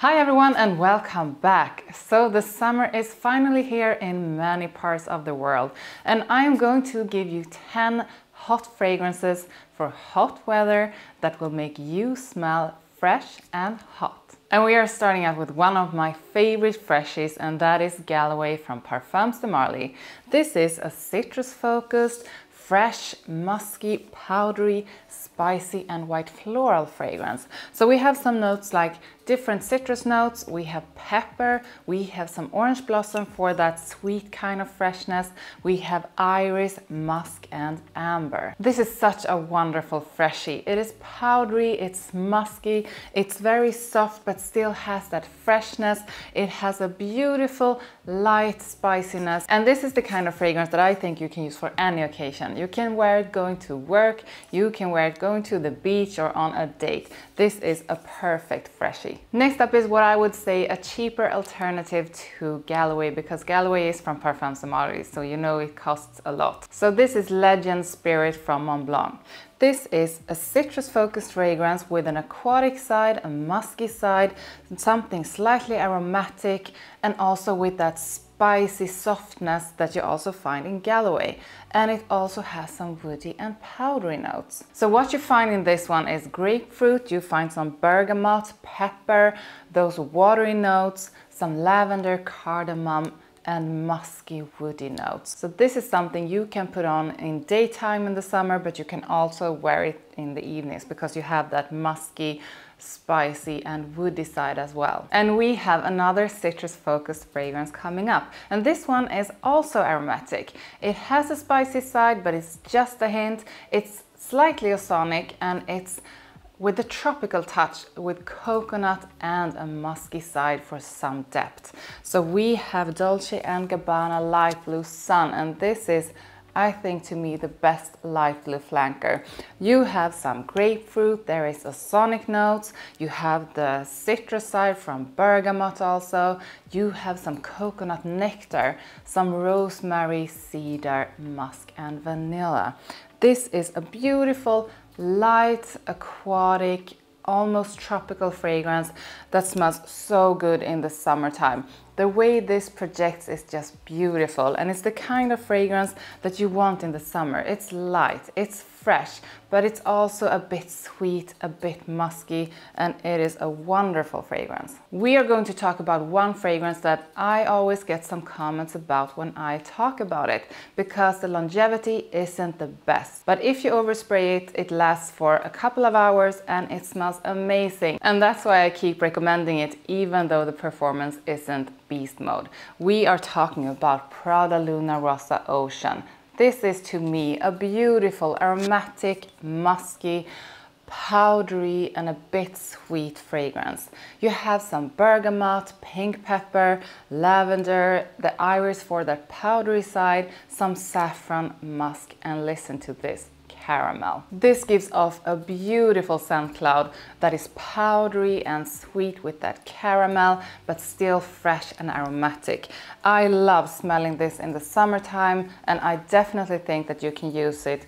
Hi everyone and welcome back. So the summer is finally here in many parts of the world and I am going to give you 10 hot fragrances for hot weather that will make you smell fresh and hot. And we are starting out with one of my favorite freshies, and that is Galway from Parfums de Marly. This is a citrus focused, fresh, musky, powdery, spicy and white floral fragrance. So we have some notes like different citrus notes, we have pepper, we have some orange blossom for that sweet kind of freshness, we have iris, musk and amber. This is such a wonderful freshie. It is powdery, it's musky, it's very soft but still has that freshness. It has a beautiful light spiciness, and this is the kind of fragrance that I think you can use for any occasion. You can wear it going to work, you can wear it going to the beach or on a date. This is a perfect freshie. Next up is what I would say a cheaper alternative to Galway, because Galway is from Parfums de Marly, so you know it costs a lot. So this is Legend Spirit from MONTBLANC. This is a citrus focused fragrance with an aquatic side, a musky side, something slightly aromatic, and also with that spicy softness that you also find in Galway. And it also has some woody and powdery notes. So what you find in this one is grapefruit, you find some bergamot, pepper, those watery notes, some lavender, cardamom, and musky woody notes. So this is something you can put on in daytime in the summer, but you can also wear it in the evenings because you have that musky, spicy and woody side as well. And we have another citrus focused fragrance coming up, and this one is also aromatic. It has a spicy side, but it's just a hint. It's slightly ozonic and it's with a tropical touch with coconut and a musky side for some depth. So we have Dolce & Gabbana Light Blue Sun, and this is, I think, to me the best light blue flanker. You have some grapefruit, there is ozonic notes, you have the citrus side from bergamot also, you have some coconut nectar, some rosemary, cedar, musk and vanilla. This is a beautiful light, aquatic, almost tropical fragrance that smells so good in the summertime. The way this projects is just beautiful, and it's the kind of fragrance that you want in the summer. It's light, it's fresh, but it's also a bit sweet, a bit musky, and it is a wonderful fragrance. We are going to talk about one fragrance that I always get some comments about when I talk about it, because the longevity isn't the best. But if you overspray it, it lasts for a couple of hours and it smells amazing. And that's why I keep recommending it, even though the performance isn't beast mode. We are talking about Prada Luna Rossa Ocean. This is to me a beautiful, aromatic, musky, powdery and a bit sweet fragrance. You have some bergamot, pink pepper, lavender, the iris for that powdery side, some saffron, musk, and listen to this, caramel. This gives off a beautiful scent cloud that is powdery and sweet with that caramel, but still fresh and aromatic. I love smelling this in the summertime, and I definitely think that you can use it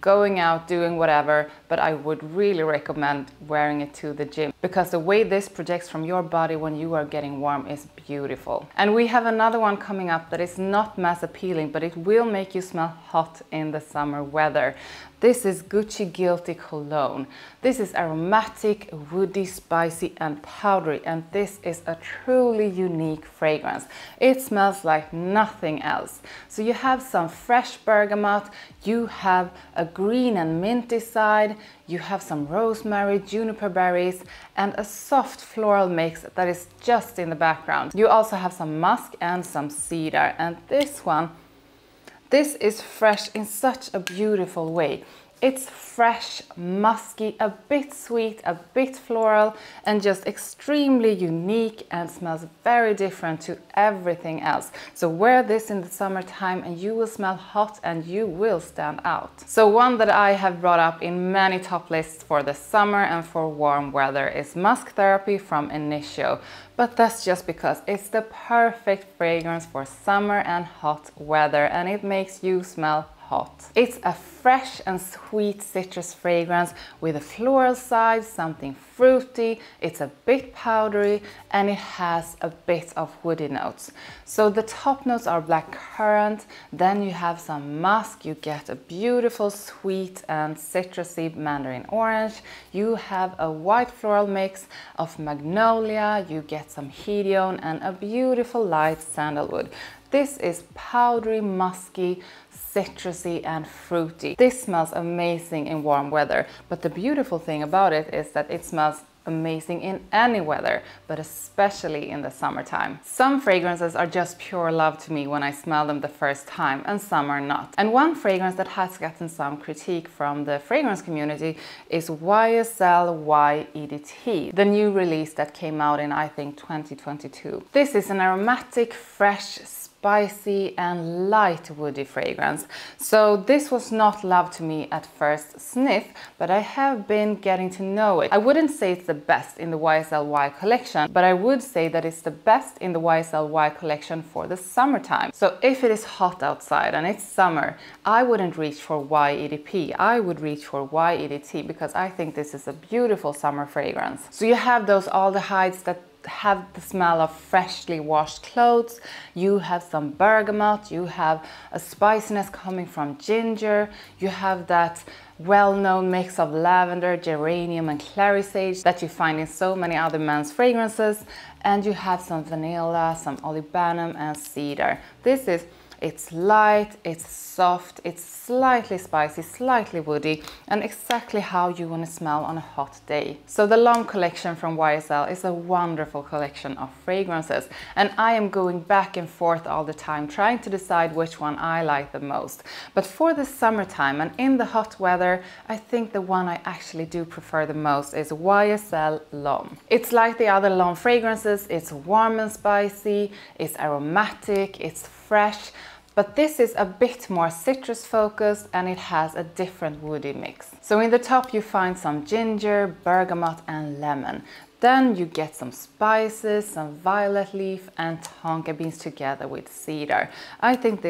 going out, doing whatever, but I would really recommend wearing it to the gym, because the way this projects from your body when you are getting warm is beautiful. And we have another one coming up that is not mass appealing, but it will make you smell hot in the summer weather. This is Gucci Guilty Cologne. This is aromatic, woody, spicy and powdery, and this is a truly unique fragrance. It smells like nothing else. So you have some fresh bergamot, you have a green and minty side, you have some rosemary, juniper berries, and a soft floral mix that is just in the background. You also have some musk and some cedar, and this is fresh in such a beautiful way. It's fresh, musky, a bit sweet, a bit floral, and just extremely unique and smells very different to everything else. So wear this in the summertime and you will smell hot and you will stand out. So one that I have brought up in many top lists for the summer and for warm weather is Musk Therapy from INITIO. But that's just because it's the perfect fragrance for summer and hot weather, and it makes you smell hot. It's a fresh and sweet citrus fragrance with a floral side, something fruity, it's a bit powdery, and it has a bit of woody notes. So the top notes are blackcurrant, then you have some musk, you get a beautiful sweet and citrusy mandarin orange, you have a white floral mix of magnolia, you get some hedione and a beautiful light sandalwood. This is powdery, musky, citrusy and fruity. This smells amazing in warm weather, but the beautiful thing about it is that it smells amazing in any weather, but especially in the summertime. Some fragrances are just pure love to me when I smell them the first time, and some are not. And one fragrance that has gotten some critique from the fragrance community is YSL EDT, the new release that came out in, I think, 2022. This is an aromatic, fresh, spicy and light woody fragrance. So this was not love to me at first sniff, but I have been getting to know it. I wouldn't say it's the best in the YSL Y collection, but I would say that it's the best in the YSL Y collection for the summertime. So if it is hot outside and it's summer, I wouldn't reach for YEDP. I would reach for YEDT because I think this is a beautiful summer fragrance. So you have those aldehydes that have the smell of freshly washed clothes, you have some bergamot, you have a spiciness coming from ginger, you have that well-known mix of lavender, geranium and clary sage that you find in so many other men's fragrances, and you have some vanilla, some olibanum and cedar. It's light, it's soft, it's slightly spicy, slightly woody, and exactly how you want to smell on a hot day. So the L'Homme collection from YSL is a wonderful collection of fragrances, and I am going back and forth all the time trying to decide which one I like the most. But for the summertime and in the hot weather, I think the one I actually do prefer the most is YSL L'Homme. It's like the other L'Homme fragrances, it's warm and spicy, it's aromatic, it's fresh, but this is a bit more citrus focused and it has a different woody mix. So in the top you find some ginger, bergamot and lemon. Then you get some spices, some violet leaf and tonka beans together with cedar. I think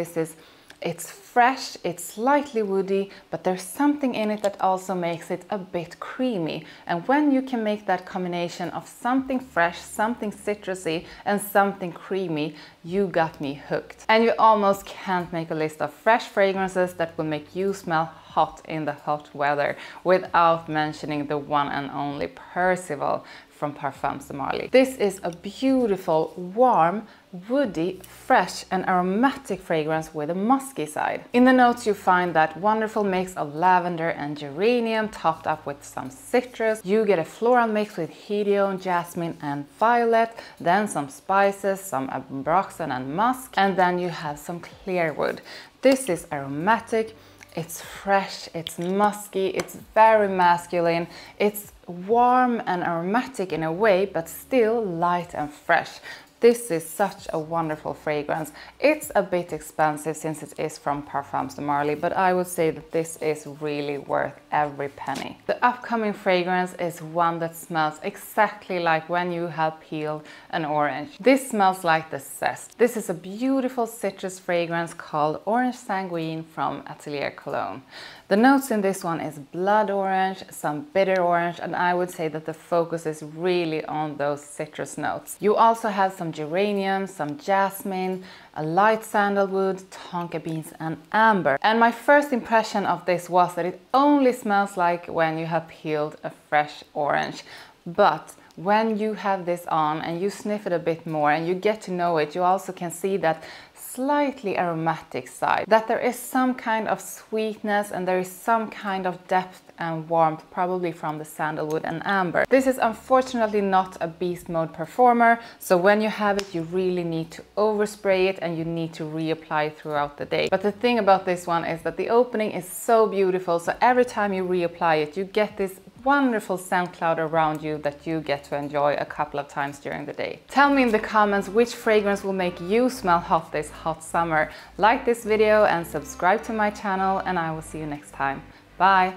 it's fresh, it's slightly woody, but there's something in it that also makes it a bit creamy. And when you can make that combination of something fresh, something citrusy, and something creamy, you got me hooked. And you almost can't make a list of fresh fragrances that will make you smell hot in the hot weather without mentioning the one and only Percival from Parfums de Marly. This is a beautiful, warm, woody, fresh and aromatic fragrance with a musky side. In the notes you find that wonderful mix of lavender and geranium topped up with some citrus. You get a floral mix with hedione, jasmine and violet, then some spices, some ambroxan and musk, and then you have some clear wood. This is aromatic, it's fresh, it's musky, it's very masculine, it's warm and aromatic in a way, but still light and fresh. This is such a wonderful fragrance. It's a bit expensive since it is from Parfums de Marly, but I would say that this is really worth every penny. The upcoming fragrance is one that smells exactly like when you have peeled an orange. This smells like the zest. This is a beautiful citrus fragrance called Orange Sanguine from Atelier Cologne. The notes in this one is blood orange, some bitter orange, and I would say that the focus is really on those citrus notes. You also have some geranium, some jasmine, a light sandalwood, tonka beans and amber. And my first impression of this was that it only smells like when you have peeled a fresh orange. But when you have this on and you sniff it a bit more and you get to know it, you also can see that slightly aromatic side, that there is some kind of sweetness and there is some kind of depth and warmth, probably from the sandalwood and amber. This is unfortunately not a beast mode performer, so when you have it you really need to overspray it and you need to reapply throughout the day. But the thing about this one is that the opening is so beautiful, so every time you reapply it you get this wonderful scent cloud around you that you get to enjoy a couple of times during the day. Tell me in the comments which fragrance will make you smell hot this hot summer. Like this video and subscribe to my channel, and I will see you next time. Bye!